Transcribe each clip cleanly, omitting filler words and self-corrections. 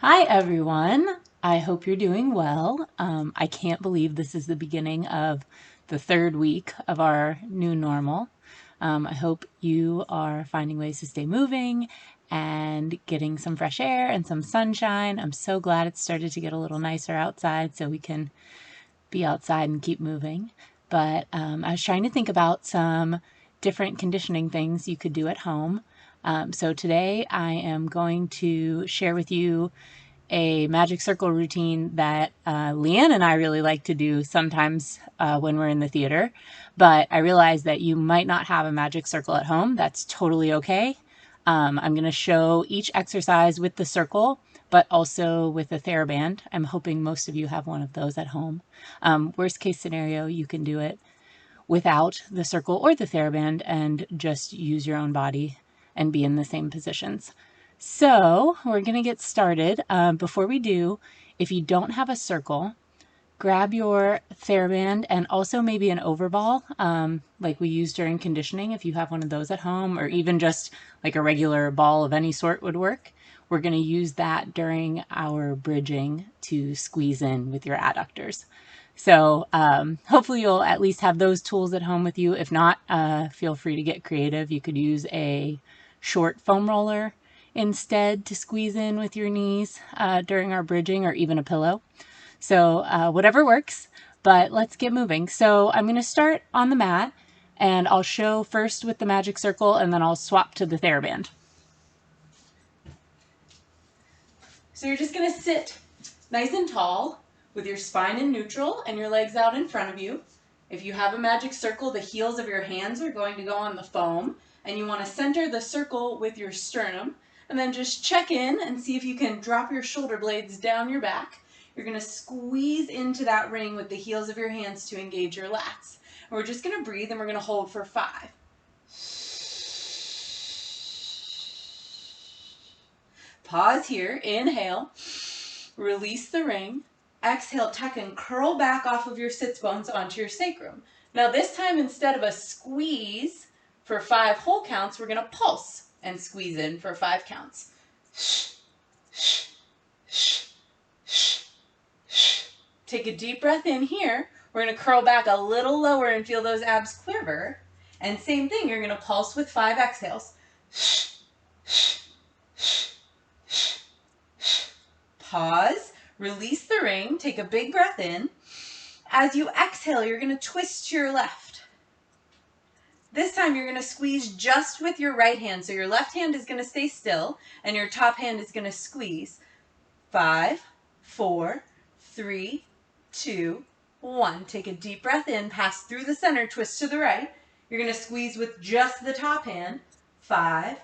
Hi everyone. I hope you're doing well. I can't believe this is the beginning of the third week of our new normal. I hope you are finding ways to stay moving and getting some fresh air and some sunshine. I'm so glad it started to get a little nicer outside so we can be outside and keep moving. But I was trying to think about some different conditioning things you could do at home. So today I am going to share with you a magic circle routine that Leanne and I really like to do sometimes when we're in the theater, but I realize that you might not have a magic circle at home. That's totally okay. I'm going to show each exercise with the circle, but also with a TheraBand. I'm hoping most of you have one of those at home. Worst case scenario, you can do it without the circle or the TheraBand and just use your own body and be in the same positions. So we're going to get started. Before we do, if you don't have a circle, grab your TheraBand and also maybe an overball like we use during conditioning if you have one of those at home, or even just like a regular ball of any sort would work. We're going to use that during our bridging to squeeze in with your adductors. So hopefully you'll at least have those tools at home with you. If not, feel free to get creative. You could use a short foam roller instead to squeeze in with your knees during our bridging, or even a pillow. So whatever works, but let's get moving. So I'm going to start on the mat, and I'll show first with the magic circle, and then I'll swap to the TheraBand. So you're just going to sit nice and tall with your spine in neutral and your legs out in front of you. If you have a magic circle, the heels of your hands are going to go on the foam, and you want to center the circle with your sternum, and then just check in and see if you can drop your shoulder blades down your back. You're going to squeeze into that ring with the heels of your hands to engage your lats. And we're just going to breathe, and we're going to hold for 5. Pause here, inhale, release the ring. Exhale, tuck and curl back off of your sits bones onto your sacrum. Now this time, instead of a squeeze for 5 whole counts, we're going to pulse and squeeze in for 5 counts. Take a deep breath in here. We're going to curl back a little lower and feel those abs quiver. And same thing, you're going to pulse with 5 exhales. Pause, release the ring, take a big breath in. As you exhale, you're going to twist to your left. This time you're going to squeeze just with your right hand. So your left hand is going to stay still and your top hand is going to squeeze. 5, 4, 3, 2, 1. Take a deep breath in, pass through the center, twist to the right. You're going to squeeze with just the top hand. 5,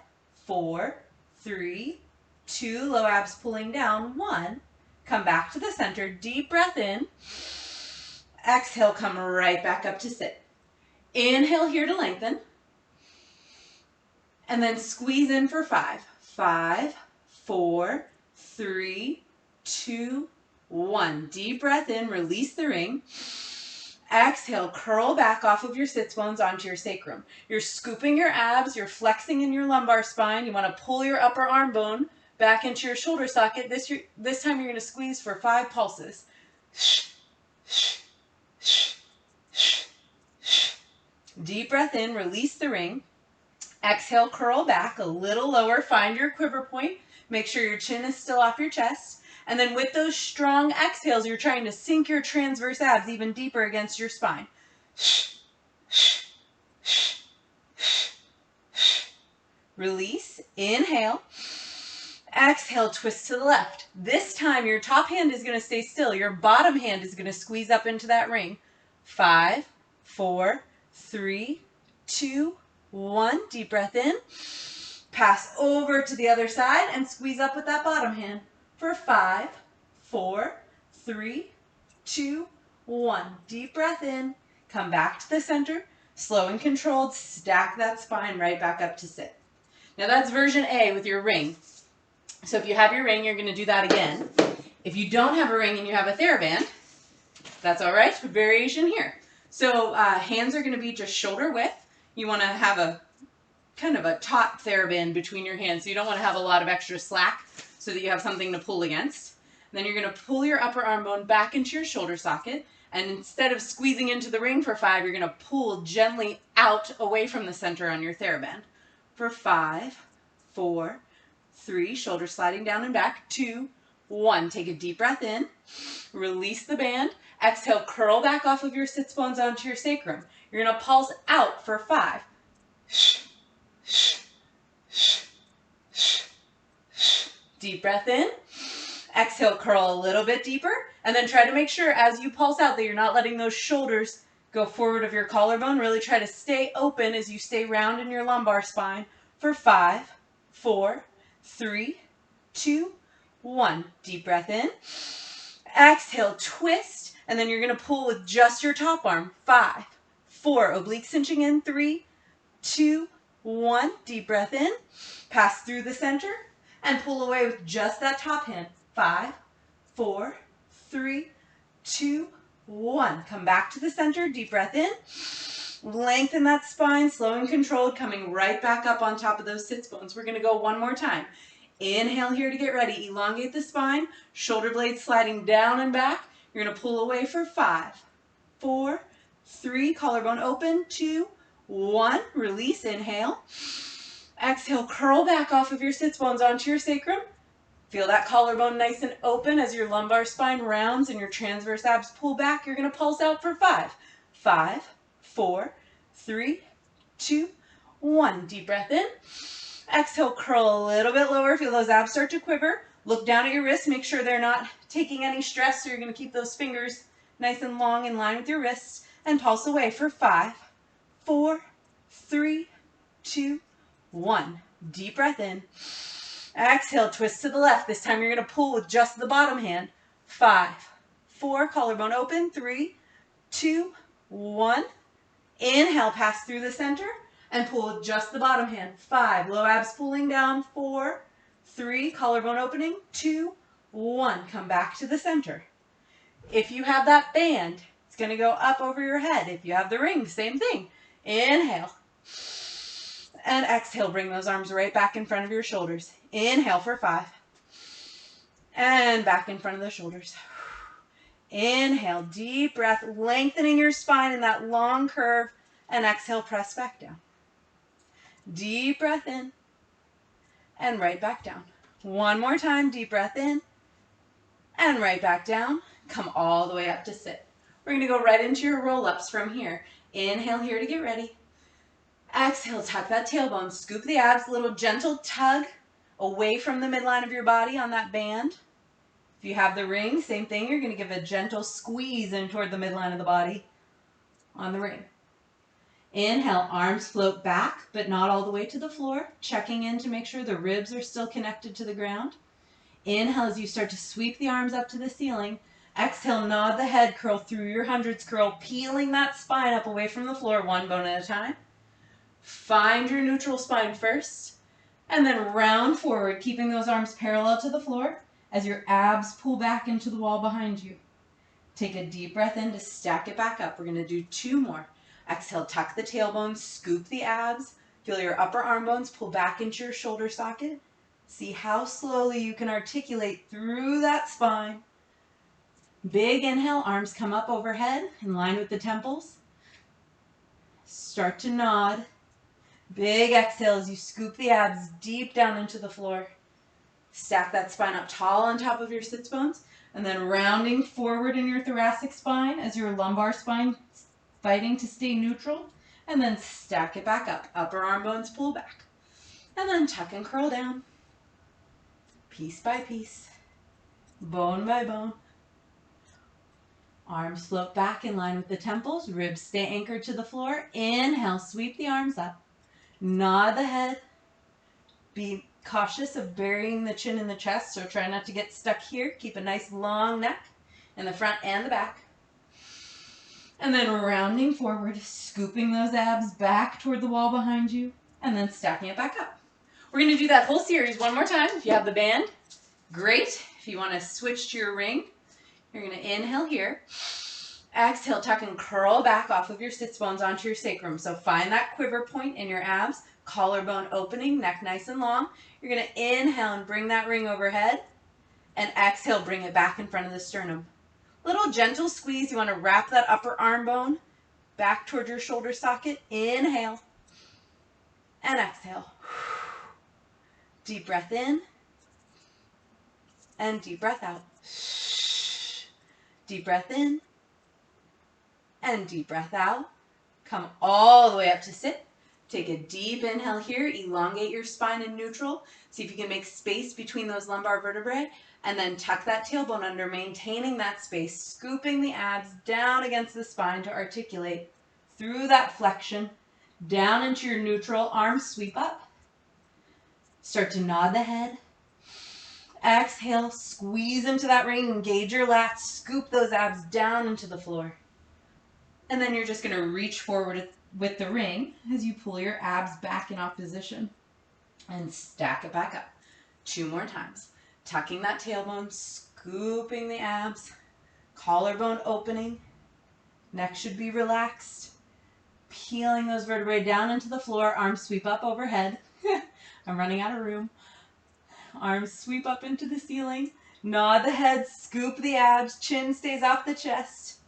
4, 3, 2, low abs pulling down, 1. Come back to the center, deep breath in. Exhale, come right back up to sit. Inhale here to lengthen. And then squeeze in for 5. 5, 4, 3, 2, 1. Deep breath in, release the ring. Exhale, curl back off of your sits bones onto your sacrum. You're scooping your abs, you're flexing in your lumbar spine. You want to pull your upper arm bone back into your shoulder socket. This time you're going to squeeze for 5 pulses. Deep breath in, release the ring. Exhale, curl back a little lower, find your quiver point. Make sure your chin is still off your chest. And then with those strong exhales, you're trying to sink your transverse abs even deeper against your spine. Release, inhale. Exhale, twist to the left. This time your top hand is going to stay still. Your bottom hand is going to squeeze up into that ring. 5, 4, 3, 2, 1. Deep breath in. Pass over to the other side and squeeze up with that bottom hand for 5, 4, 3, 2, 1. Deep breath in. Come back to the center. Slow and controlled. Stack that spine right back up to sit. Now that's version A with your ring. So if you have your ring, you're going to do that again. If you don't have a ring and you have a TheraBand, that's all right. Variation here. So hands are going to be just shoulder width. You want to have a kind of a taut TheraBand between your hands. So you don't want to have a lot of extra slack. so that you have something to pull against. Then you're going to pull your upper arm bone back into your shoulder socket. And instead of squeezing into the ring for 5, you're going to pull gently out away from the center on your TheraBand. For 5, 4, 3, shoulder sliding down and back, 2, 1. Take a deep breath in. Release the band. Exhale, curl back off of your sits bones onto your sacrum. You're going to pulse out for 5. Deep breath in. Exhale, curl a little bit deeper, and then try to make sure as you pulse out that you're not letting those shoulders go forward of your collarbone. Really try to stay open as you stay round in your lumbar spine for 5, 4, 3, 2, 1. Deep breath in. Exhale, twist, and then you're going to pull with just your top arm. 5, 4, oblique cinching in. 3, 2, 1. Deep breath in. Pass through the center and pull away with just that top hand. 5, 4, 3, 2, 1. Come back to the center. Deep breath in. Lengthen that spine, slow and controlled, coming right back up on top of those sits bones. We're going to go one more time. Inhale here to get ready. Elongate the spine, shoulder blades sliding down and back. You're going to pull away for 5, 4, 3, collarbone open, 2, 1. Release, inhale. Exhale, curl back off of your sits bones onto your sacrum. Feel that collarbone nice and open as your lumbar spine rounds and your transverse abs pull back. You're going to pulse out for 5, 5, 4, 3, 2, 1. Deep breath in. Exhale, curl a little bit lower. Feel those abs start to quiver. Look down at your wrists. Make sure they're not taking any stress. So you're going to keep those fingers nice and long in line with your wrists. And pulse away for 5, 4, 3, 2, 1. Deep breath in. Exhale, twist to the left. This time you're going to pull with just the bottom hand. 5, 4, collarbone open. 3, 2, 1. Inhale, pass through the center and pull with just the bottom hand. 5, low abs pulling down. 4, 3, collarbone opening. 2, 1. Come back to the center. If you have that band, it's going to go up over your head. If you have the ring, same thing. Inhale. And exhale, bring those arms right back in front of your shoulders. Inhale for 5. And back in front of the shoulders. Inhale, deep breath, lengthening your spine in that long curve. And exhale, press back down. Deep breath in. And right back down. One more time, deep breath in. And right back down. Come all the way up to sit. We're going to go right into your roll-ups from here. Inhale here to get ready. Exhale, tuck that tailbone, scoop the abs, little gentle tug away from the midline of your body on that band. If you have the ring, same thing, you're going to give a gentle squeeze in toward the midline of the body on the ring. Inhale, arms float back, but not all the way to the floor, checking in to make sure the ribs are still connected to the ground. Inhale as you start to sweep the arms up to the ceiling. Exhale, nod the head, curl through your hundreds curl, peeling that spine up away from the floor, one bone at a time. Find your neutral spine first, and then round forward, keeping those arms parallel to the floor as your abs pull back into the wall behind you. Take a deep breath in to stack it back up. We're going to do 2 more. Exhale, tuck the tailbone, scoop the abs. Feel your upper arm bones pull back into your shoulder socket. See how slowly you can articulate through that spine. Big inhale, arms come up overhead in line with the temples. Start to nod. Big exhale as you scoop the abs deep down into the floor. Stack that spine up tall on top of your sits bones, and then rounding forward in your thoracic spine as your lumbar spine fighting to stay neutral, and then stack it back up. Upper arm bones pull back, and then tuck and curl down. Piece by piece, bone by bone. Arms float back in line with the temples, ribs stay anchored to the floor. Inhale, sweep the arms up. Nod the head. Be cautious of burying the chin in the chest, so try not to get stuck here. Keep a nice long neck in the front and the back. And then rounding forward, scooping those abs back toward the wall behind you, and then stacking it back up. We're going to do that whole series one more time. If you have the band, great. If you want to switch to your ring, you're going to inhale here. Exhale, tuck and curl back off of your sits bones onto your sacrum. So find that quiver point in your abs. Collarbone opening, neck nice and long. You're going to inhale and bring that ring overhead. And exhale, bring it back in front of the sternum. Little gentle squeeze. You want to wrap that upper arm bone back toward your shoulder socket. Inhale. And exhale. Deep breath in. And deep breath out. Deep breath in. And deep breath out. Come all the way up to sit. Take a deep inhale here. Elongate your spine in neutral. See if you can make space between those lumbar vertebrae. And then tuck that tailbone under, maintaining that space, scooping the abs down against the spine to articulate through that flexion, down into your neutral. Arms sweep up. Start to nod the head. Exhale, squeeze into that ring, engage your lats, scoop those abs down into the floor. And then you're just going to reach forward with the ring as you pull your abs back in opposition and stack it back up. 2 more times. Tucking that tailbone, scooping the abs, collarbone opening, neck should be relaxed, peeling those vertebrae down into the floor, arms sweep up overhead. I'm running out of room. Arms sweep up into the ceiling, nod the head, scoop the abs, chin stays off the chest.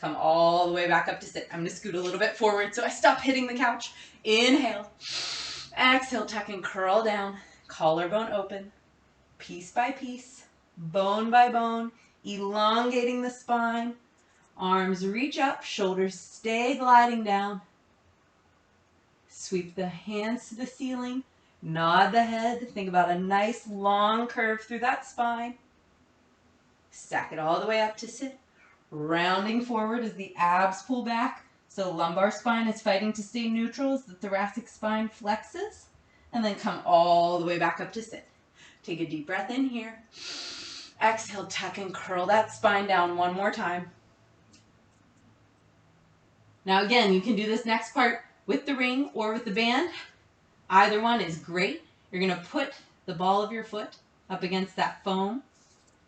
Come all the way back up to sit. I'm going to scoot a little bit forward so I stop hitting the couch. Inhale. Exhale, tuck and curl down, collarbone open. Piece by piece, bone by bone, elongating the spine. Arms reach up, shoulders stay gliding down. Sweep the hands to the ceiling, nod the head. Think about a nice long curve through that spine. Stack it all the way up to sit. Rounding forward as the abs pull back. So lumbar spine is fighting to stay neutral as the thoracic spine flexes. And then come all the way back up to sit. Take a deep breath in here. Exhale, tuck and curl that spine down one more time. Now again, you can do this next part with the ring or with the band. Either one is great. You're going to put the ball of your foot up against that foam,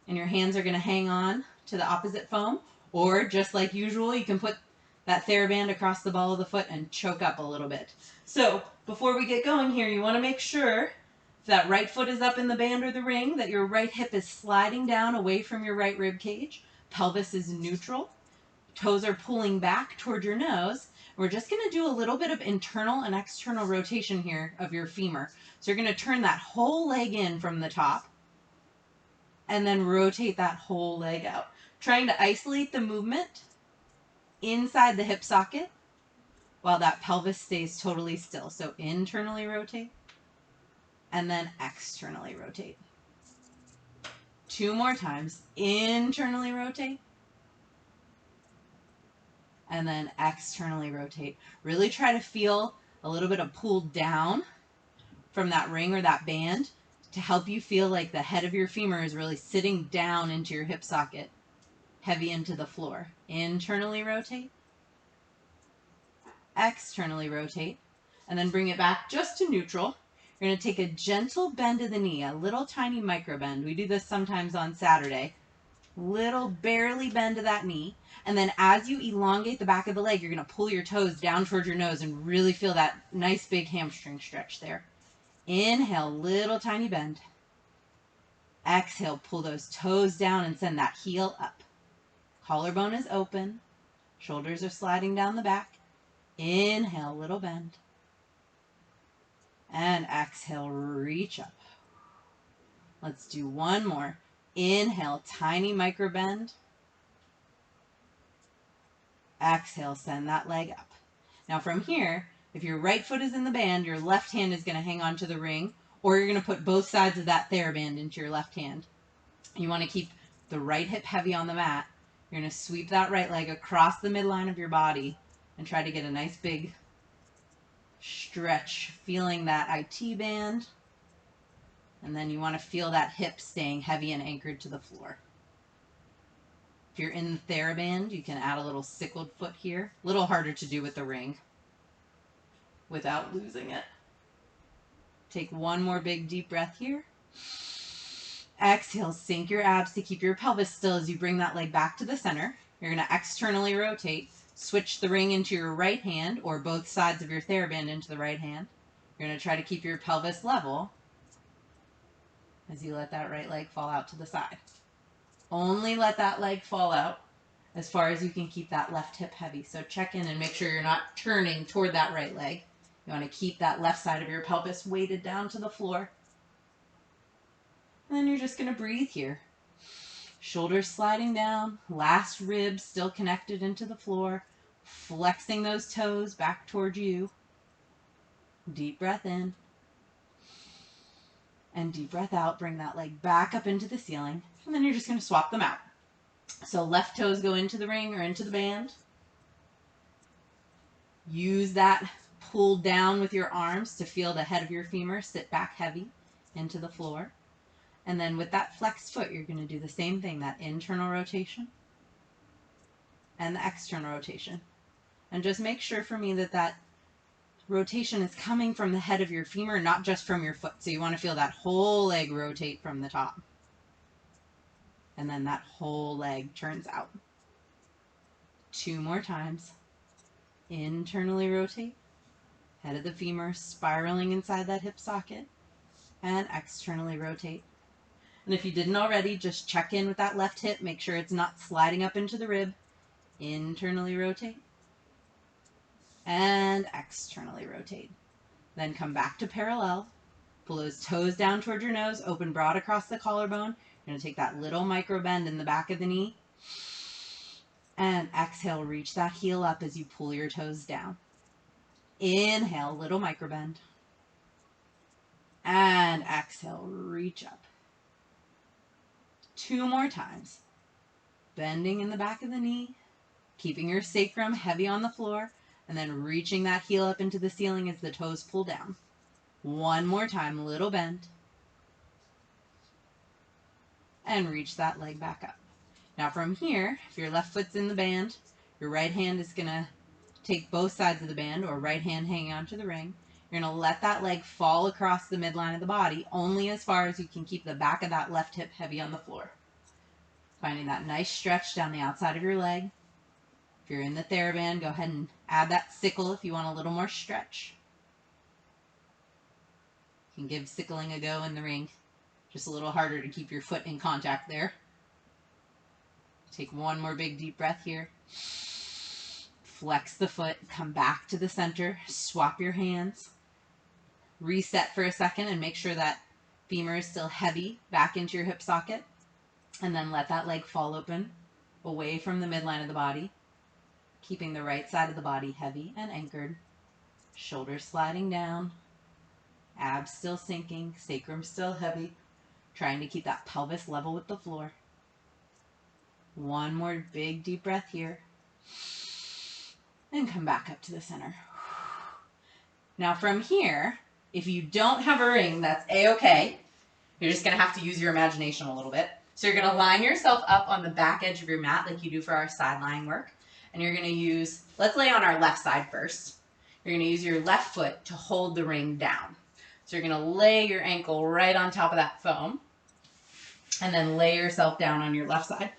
and your hands are going to hang on to the opposite foam. Or just like usual, you can put that TheraBand across the ball of the foot and choke up a little bit. So before we get going here, you want to make sure if that right foot is up in the band or the ring, that your right hip is sliding down away from your right rib cage. Pelvis is neutral. Toes are pulling back toward your nose. We're just going to do a little bit of internal and external rotation here of your femur. So you're going to turn that whole leg in from the top and then rotate that whole leg out. Trying to isolate the movement inside the hip socket while that pelvis stays totally still. So internally rotate. And then externally rotate. 2 more times. Internally rotate. And then externally rotate. Really try to feel a little bit of pull down from that ring or that band to help you feel like the head of your femur is really sitting down into your hip socket, heavy into the floor. Internally rotate. Externally rotate. And then bring it back just to neutral. You're going to take a gentle bend of the knee, a little tiny micro bend. We do this sometimes on Saturday. Little barely bend of that knee. And then as you elongate the back of the leg, you're going to pull your toes down towards your nose and really feel that nice big hamstring stretch there. Inhale, little tiny bend. Exhale, pull those toes down and send that heel up. Collarbone is open. Shoulders are sliding down the back. Inhale, little bend. And exhale, reach up. Let's do one more. Inhale, tiny micro bend. Exhale, send that leg up. Now from here, if your right foot is in the band, your left hand is going to hang on to the ring, or you're going to put both sides of that TheraBand into your left hand. You want to keep the right hip heavy on the mat. You're going to sweep that right leg across the midline of your body and try to get a nice big stretch, feeling that IT band. And then you want to feel that hip staying heavy and anchored to the floor. If you're in the TheraBand, you can add a little sickled foot here. A little harder to do with the ring without losing it. Take one more big deep breath here. Exhale, sink your abs to keep your pelvis still as you bring that leg back to the center. You're going to externally rotate. Switch the ring into your right hand or both sides of your TheraBand into the right hand. You're going to try to keep your pelvis level as you let that right leg fall out to the side. Only let that leg fall out as far as you can keep that left hip heavy. So check in and make sure you're not turning toward that right leg. You want to keep that left side of your pelvis weighted down to the floor. And then you're just going to breathe here. Shoulders sliding down, last rib still connected into the floor, flexing those toes back toward you. Deep breath in. And deep breath out. Bring that leg back up into the ceiling. And then you're just going to swap them out. So left toes go into the ring or into the band. Use that pull down with your arms to feel the head of your femur sit back heavy into the floor. And then with that flexed foot, you're going to do the same thing, that internal rotation and the external rotation. And just make sure for me that that rotation is coming from the head of your femur, not just from your foot. So you want to feel that whole leg rotate from the top. And then that whole leg turns out. 2 more times. Internally rotate. Head of the femur spiraling inside that hip socket. And externally rotate. And if you didn't already, just check in with that left hip. Make sure it's not sliding up into the rib. Internally rotate. And externally rotate. Then come back to parallel. Pull those toes down toward your nose. Open broad across the collarbone. You're going to take that little micro bend in the back of the knee. And exhale, reach that heel up as you pull your toes down. Inhale, little micro bend. And exhale, reach up. 2 more times. Bending in the back of the knee. Keeping your sacrum heavy on the floor. And then reaching that heel up into the ceiling as the toes pull down. 1 more time, little bend. And reach that leg back up. Now from here, if your left foot's in the band, your right hand is going to take both sides of the band, or right hand hanging onto the ring. You're going to let that leg fall across the midline of the body, only as far as you can keep the back of that left hip heavy on the floor. Finding that nice stretch down the outside of your leg. If you're in the TheraBand, go ahead and add that sickle if you want a little more stretch. You can give sickling a go in the ring. Just a little harder to keep your foot in contact there. Take 1 more big deep breath here. Flex the foot, come back to the center, swap your hands. Reset for a second and make sure that femur is still heavy back into your hip socket. And then let that leg fall open away from the midline of the body. Keeping the right side of the body heavy and anchored. Shoulders sliding down. Abs still sinking, sacrum still heavy. Trying to keep that pelvis level with the floor. 1 more big deep breath here. And come back up to the center. Now from here, if you don't have a ring, that's a-okay. You're just going to have to use your imagination a little bit. So you're going to line yourself up on the back edge of your mat like you do for our side lying work. And you're going to use, let's lay on our left side first. You're going to use your left foot to hold the ring down. So you're going to lay your ankle right on top of that foam. And then lay yourself down on your left side.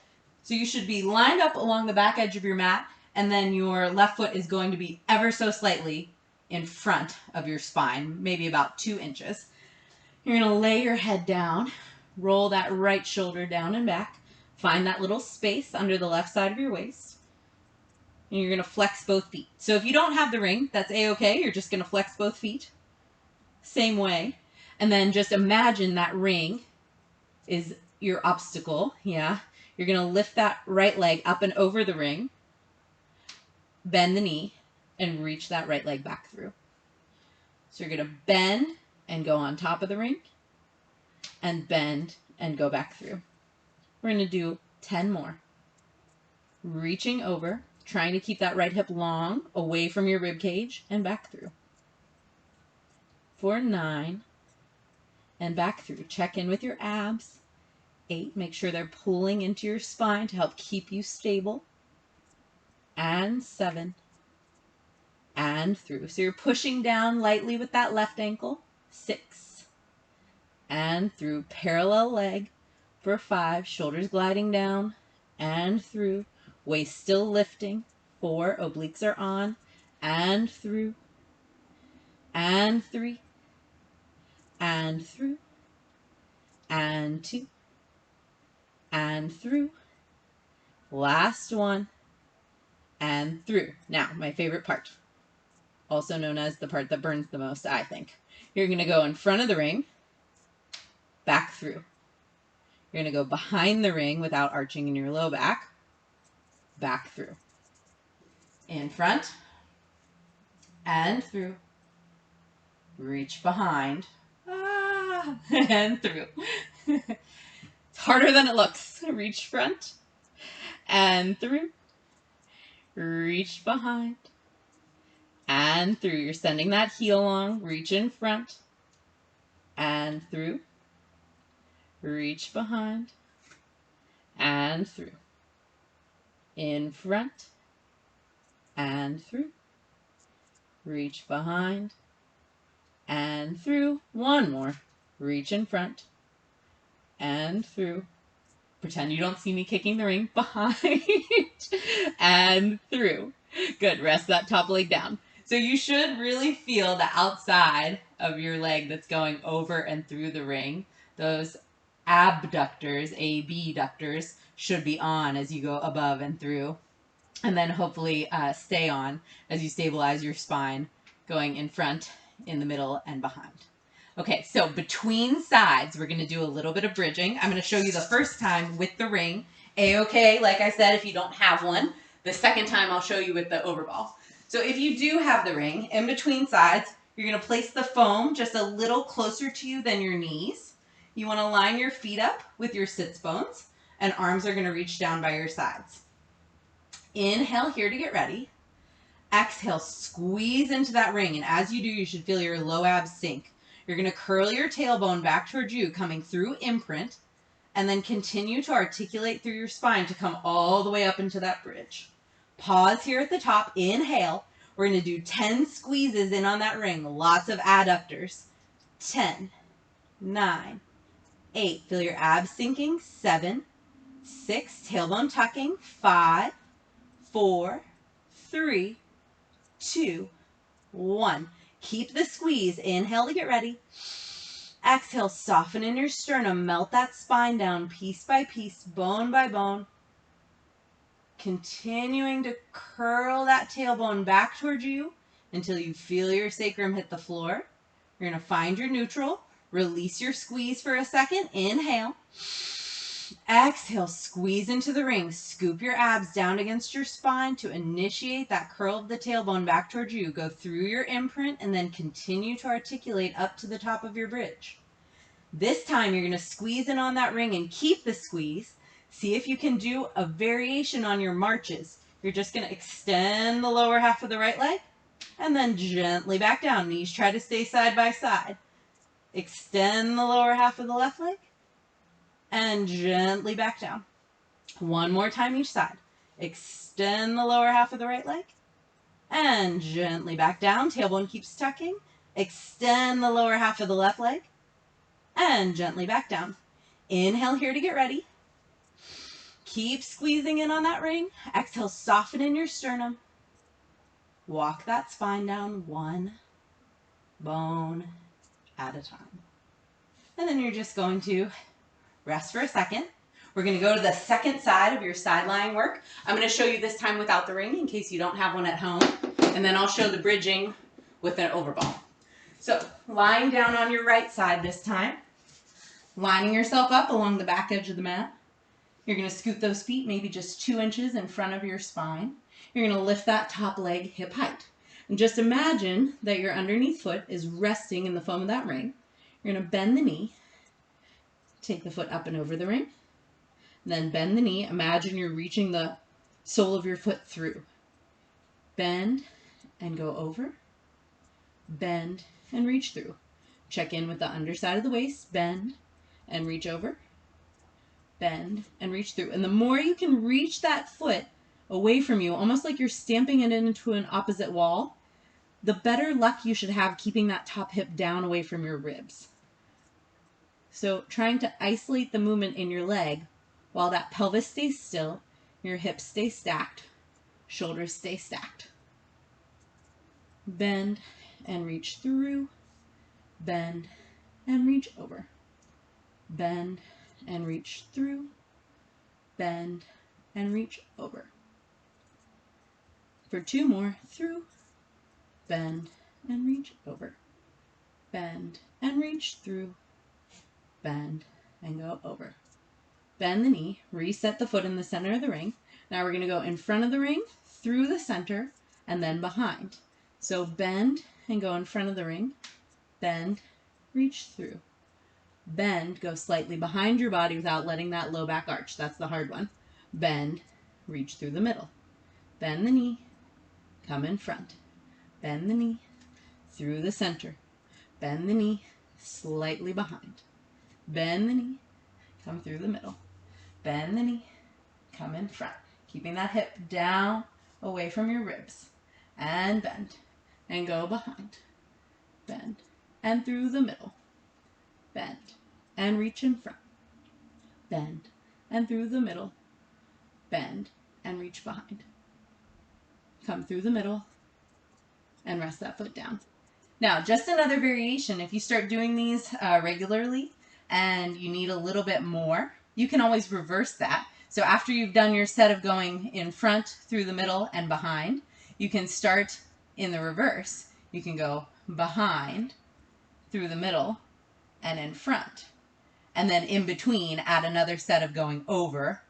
So you should be lined up along the back edge of your mat, and then your left foot is going to be ever so slightly in front of your spine, maybe about 2 inches. You're going to lay your head down, roll that right shoulder down and back, find that little space under the left side of your waist, and you're going to flex both feet. So if you don't have the ring, that's a-okay. You're just going to flex both feet. Same way. And then just imagine that ring is your obstacle, yeah? You're going to lift that right leg up and over the ring, bend the knee, and reach that right leg back through. So you're going to bend and go on top of the ring, and bend and go back through. We're going to do 10 more. Reaching over, trying to keep that right hip long, away from your rib cage, and back through. For 9, and back through. Check in with your abs. 8, make sure they're pulling into your spine to help keep you stable. And 7, and through. So you're pushing down lightly with that left ankle. 6, and through. Parallel leg for 5, shoulders gliding down, and through. Waist still lifting. 4, obliques are on, and through. And 3, and through, and 2, and through. Last one, and through. Now, my favorite part, also known as the part that burns the most, I think. You're going to go in front of the ring, back through. You're going to go behind the ring without arching in your low back, back through. In front, and through. Reach behind, and through. It's harder than it looks. Reach front, and through. Reach behind, and through. You're sending that heel long. Reach in front, and through. Reach behind, and through. In front, and through. Reach behind, and through. One more. Reach in front, and through. Pretend you don't see me kicking the ring. Behind, and through. Good. Rest that top leg down. So you should really feel the outside of your leg that's going over and through the ring. Those abductors, abductors, should be on as you go above and through. And then hopefully stay on as you stabilize your spine, going in front, in the middle, and behind. Okay, so between sides, we're going to do a little bit of bridging. I'm going to show you the first time with the ring. A-okay, like I said, if you don't have one. The second time, I'll show you with the overball. So if you do have the ring, in between sides, you're going to place the foam just a little closer to you than your knees. You want to line your feet up with your sits bones, and arms are going to reach down by your sides. Inhale here to get ready. Exhale, squeeze into that ring, and as you do, you should feel your low abs sink. You're going to curl your tailbone back towards you, coming through imprint, and then continue to articulate through your spine to come all the way up into that bridge. Pause here at the top. Inhale. We're going to do 10 squeezes in on that ring. Lots of adductors. 10, 9, 8. Feel your abs sinking. 7, 6. Tailbone tucking. 5, 4, 3, 2, 1. Keep the squeeze. Inhale to get ready. Exhale, soften in your sternum. Melt that spine down piece by piece, bone by bone. Continuing to curl that tailbone back towards you until you feel your sacrum hit the floor. You're going to find your neutral. Release your squeeze for a second. Inhale. Exhale, squeeze into the ring. Scoop your abs down against your spine to initiate that curl of the tailbone back towards you. Go through your imprint and then continue to articulate up to the top of your bridge. This time you're going to squeeze in on that ring and keep the squeeze. See if you can do a variation on your marches. You're just going to extend the lower half of the right leg and then gently back down. Knees try to stay side by side. Extend the lower half of the left leg and gently back down. One more time each side. Extend the lower half of the right leg and gently back down. Tailbone keeps tucking. Extend the lower half of the left leg and gently back down. Inhale here to get ready. Keep squeezing in on that ring. Exhale, soften in your sternum. Walk that spine down one bone at a time. And then you're just going to rest for a second. We're going to go to the second side of your side lying work. I'm going to show you this time without the ring in case you don't have one at home. And then I'll show the bridging with an overball. So lying down on your right side this time. Lining yourself up along the back edge of the mat. You're going to scoot those feet maybe just 2 inches in front of your spine. You're going to lift that top leg hip height. And just imagine that your underneath foot is resting in the foam of that ring. You're going to bend the knee. Take the foot up and over the ring. Then bend the knee. Imagine you're reaching the sole of your foot through. Bend and go over. Bend and reach through. Check in with the underside of the waist. Bend and reach over. Bend and reach through. And the more you can reach that foot away from you, almost like you're stamping it into an opposite wall, the better luck you should have keeping that top hip down away from your ribs. So trying to isolate the movement in your leg while that pelvis stays still, your hips stay stacked, shoulders stay stacked. Bend and reach through. Bend and reach over. Bend and reach through. Bend and reach over. For 2 more, through, bend and reach over. Bend and reach through. Bend and go over. Bend the knee, reset the foot in the center of the ring. Now we're going to go in front of the ring, through the center, and then behind. So bend and go in front of the ring. Bend, reach through. Bend, go slightly behind your body without letting that low back arch. That's the hard one. Bend, reach through the middle. Bend the knee, come in front. Bend the knee, through the center. Bend the knee, slightly behind. Bend the knee, come through the middle. Bend the knee, come in front. Keeping that hip down, away from your ribs. And bend, and go behind. Bend, and through the middle. Bend, and reach in front. Bend, and through the middle. Bend, and reach behind. Come through the middle, and rest that foot down. Now, just another variation, if you start doing these regularly and you need a little bit more, you can always reverse that. So after you've done your set of going in front, through the middle, and behind, you can start in the reverse. You can go behind, through the middle, and in front. And then in between, add another set of going over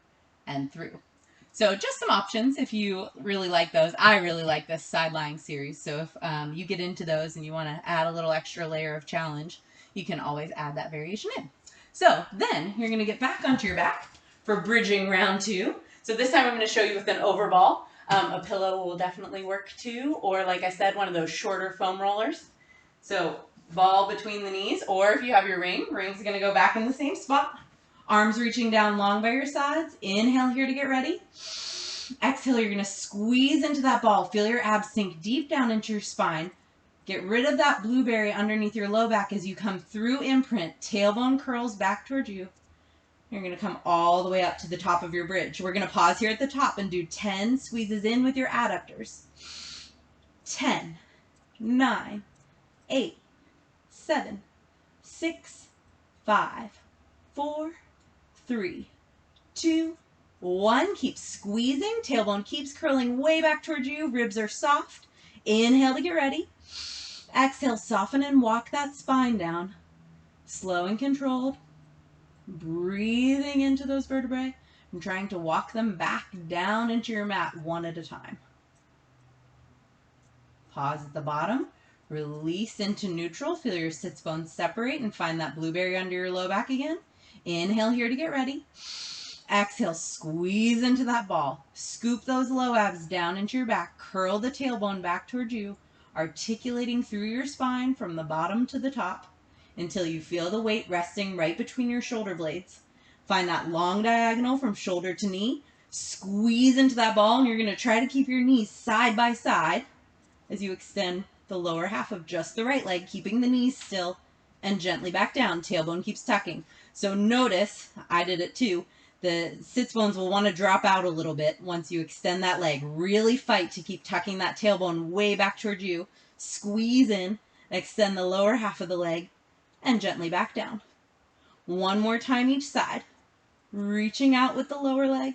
and through. So just some options if you really like those. I really like this side lying series. So if you get into those and you want to add a little extra layer of challenge, you can always add that variation in. So then you're going to get back onto your back for bridging round 2. So this time I'm going to show you with an overball. A pillow will definitely work too, or like I said, one of those shorter foam rollers. So ball between the knees, or if you have your ring's going to go back in the same spot. Arms reaching down long by your sides. Inhale here to get ready. Exhale, you're going to squeeze into that ball. Feel your abs sink deep down into your spine. Get rid of that blueberry underneath your low back as you come through imprint. Tailbone curls back towards you. You're going to come all the way up to the top of your bridge. We're going to pause here at the top and do 10 squeezes in with your adductors. 10, 9, 8, 7, 6, 5, 4, 3, 2, 1. Keep squeezing. Tailbone keeps curling way back towards you. Ribs are soft. Inhale to get ready. Exhale, soften and walk that spine down. Slow and controlled. Breathing into those vertebrae and trying to walk them back down into your mat one at a time. Pause at the bottom. Release into neutral. Feel your sits bones separate and find that blueberry under your low back again. Inhale here to get ready. Exhale, squeeze into that ball. Scoop those low abs down into your back. Curl the tailbone back towards you, articulating through your spine from the bottom to the top until you feel the weight resting right between your shoulder blades. Find that long diagonal from shoulder to knee. Squeeze into that ball, and you're going to try to keep your knees side by side as you extend the lower half of just the right leg, keeping the knees still, and gently back down. Tailbone keeps tucking. So notice, I did it too, the sits bones will want to drop out a little bit once you extend that leg. Really fight to keep tucking that tailbone way back towards you. Squeeze in, extend the lower half of the leg, and gently back down. One more time each side. Reaching out with the lower leg,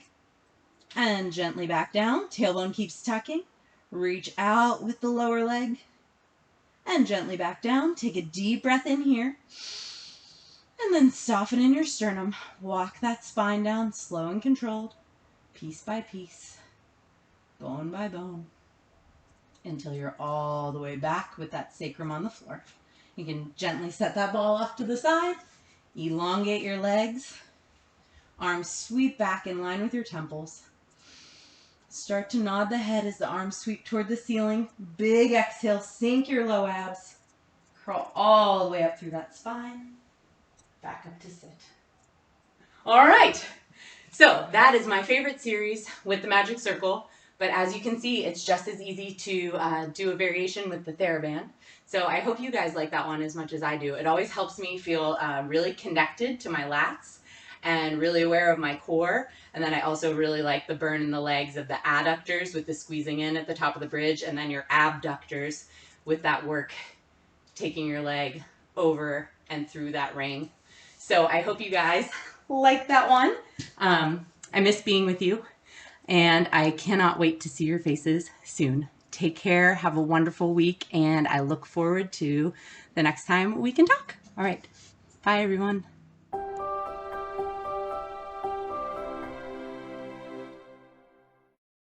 and gently back down. Tailbone keeps tucking. Reach out with the lower leg, and gently back down. Take a deep breath in here. And then soften in your sternum. Walk that spine down, slow and controlled, piece by piece, bone by bone, until you're all the way back with that sacrum on the floor. You can gently set that ball off to the side, elongate your legs, arms sweep back in line with your temples. Start to nod the head as the arms sweep toward the ceiling. Big exhale, sink your low abs, curl all the way up through that spine. Back up to sit. All right, so that is my favorite series with the magic circle, but as you can see, it's just as easy to do a variation with the TheraBand. So I hope you guys like that one as much as I do. It always helps me feel really connected to my lats and really aware of my core. And then I also really like the burn in the legs of the adductors with the squeezing in at the top of the bridge, and then your abductors with that work taking your leg over and through that ring. So I hope you guys like that one. I miss being with you, and I cannot wait to see your faces soon. Take care, have a wonderful week, and I look forward to the next time we can talk. All right, bye everyone.